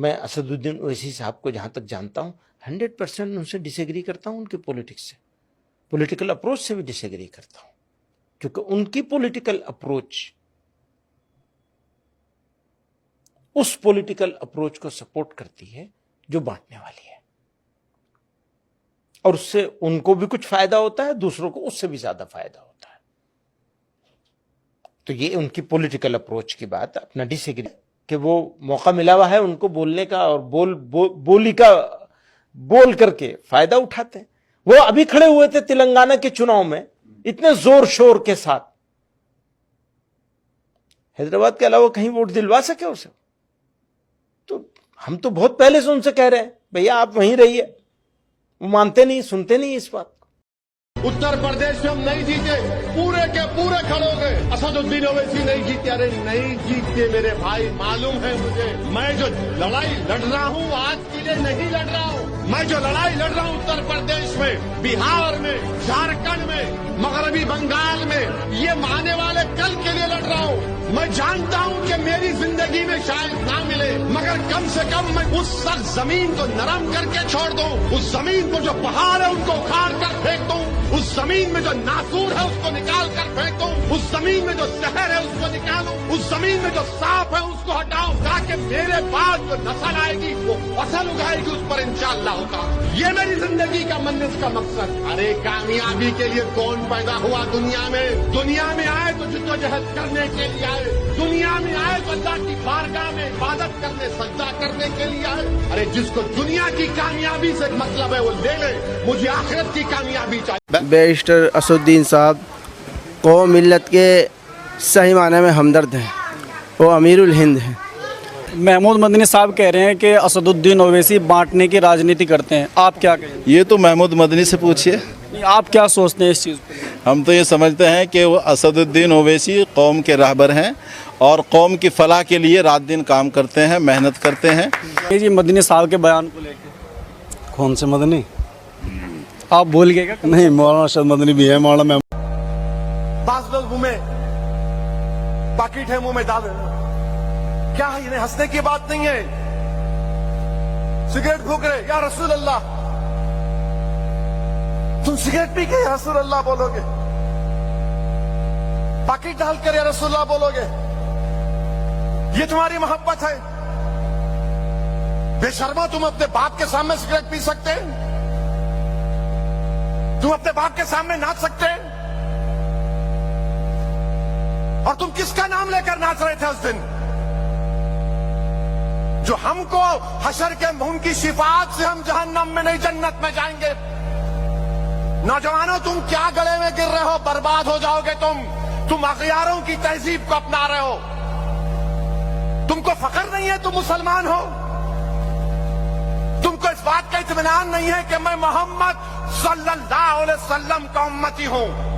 میں اسد الدین اویسی صاحب کو جہاں تک جانتا ہوں 100% ان سے ڈس ایگری کرتا ہوں، ان کی پولیٹکس سے، پولیٹیکل اپروچ سے بھی ڈس ایگری کرتا ہوں، کیونکہ ان کی پولیٹیکل اپروچ اس پولیٹیکل اپروچ کو سپورٹ کرتی ہے جو بانٹنے والی ہے، اور اس سے ان کو بھی کچھ فائدہ ہوتا ہے، دوسروں کو اس سے بھی زیادہ فائدہ ہوتا ہے۔ تو یہ ان کی پولیٹیکل اپروچ کی بات، اپنا ڈس ایگری کہ وہ موقع ملا ہوا ہے ان کو بولنے کا، اور بول کر کے فائدہ اٹھاتے ہیں۔ وہ ابھی کھڑے ہوئے تھے تلنگانہ کے چناؤ میں اتنے زور شور کے ساتھ، حیدرآباد کے علاوہ کہیں ووٹ دلوا سکے اسے؟ تو ہم تو بہت پہلے سے ان سے کہہ رہے ہیں بھیا آپ وہیں رہیے، وہ مانتے نہیں، سنتے نہیں اس بات کو۔ اتر پردیش میں ہم نہیں جیتے، پورے کے پورے کھڑے ہو گئے۔ اسد الدین اویسی نہیں جیتے، ارے نہیں جیتے میرے بھائی، معلوم ہے مجھے۔ میں جو لڑائی لڑ رہا ہوں آج کے لیے نہیں لڑ رہا ہوں، میں جو لڑائی لڑ رہا ہوں اتر پردیش میں، بہار میں، جھارکھنڈ میں، مغربی بنگال میں، یہ آنے والے کل کے لیے لڑ رہا ہوں۔ میں جانتا ہوں کہ میری زندگی میں شاید نہ ملے، مگر کم سے کم میں اس سخت زمین کو نرم کر کے چھوڑ دوں، اس زمین کو جو پہاڑ ہے ان کو اکھاڑ کر پھینک دوں، اس زمین میں جو ناسور ہے اس کو نکال کر پھینک دوں، اس زمین میں جو زہر ہے اس کو نکالوں، اس زمین میں جو سانپ ہے اس کو ہٹاؤں، تاکہ میرے بعد جو نسل آئے گی وہ فصل اگائے گی اس پر انشاءاللہ ہوگا۔ یہ میری زندگی کا منت کا مقصد۔ ارے کامیابی کے لیے کون پیدا ہوا دنیا میں؟ دنیا میں آئے تو جدوجہد کرنے کے لیے آئے، دنیا میں آئے تو اللہ کی بارگاہ میں عبادت کرنے، سجدہ کرنے کے لیے آئے۔ ارے جس کو دنیا کی کامیابی سے مطلب ہے وہ لے لے، مجھے آخرت کی کامیابی چاہیے۔ بیرسٹر اسد الدین صاحب قوم ملت کے صحیح معنی میں ہمدرد ہیں، وہ امیر الہند ہیں۔ محمود مدنی صاحب کہہ رہے ہیں کہ اسد الدین اویسی بانٹنے کی راجنیتی کرتے ہیں، آپ کیا کہیں؟ یہ تو محمود مدنی سے پوچھیے، آپ کیا سوچتے ہیں اس چیز پہ؟ ہم تو یہ سمجھتے ہیں کہ وہ اسد الدین اویسی قوم کے رہبر ہیں اور قوم کی فلاح کے لیے رات دن کام کرتے ہیں، محنت کرتے ہیں۔ جی مدنی صاحب کے بیان کو لے کے کون سے مدنی؟ آپ بول گئے کیا؟ نہیں، مولانا ارشد مدنی بھی ہے، مولانا میں۔ بعض لوگ منہ میں پاکٹ ہے، منہ میں ڈال رہے کیا ہے؟ انہیں ہنسنے کی بات نہیں ہے۔ سگریٹ پھونک رہے، یا رسول اللہ، تم سگریٹ پی کے یا رسول اللہ بولو گے؟ پاکٹ ڈال کر یا رسول اللہ بولو گے؟ یہ تمہاری محبت ہے؟ بے شرما، تم اپنے باپ کے سامنے سگریٹ پی سکتے؟ تم اپنے باپ کے سامنے ناچ سکتے؟ اور تم کس کا نام لے کر ناچ رہے تھے اس دن؟ جو ہم کو حشر کے ان کی شفاعت سے ہم جہنم میں نہیں جنت میں جائیں گے۔ نوجوانوں، تم کیا گلے میں گر رہے ہو؟ برباد ہو جاؤ گے تم اغیاروں کی تہذیب کو اپنا رہے ہو۔ تم کو فخر نہیں ہے تم مسلمان ہو؟ تم کو اس بات کا اطمینان نہیں ہے کہ میں محمد صلی اللہ علیہ وسلم کا امتی ہوں؟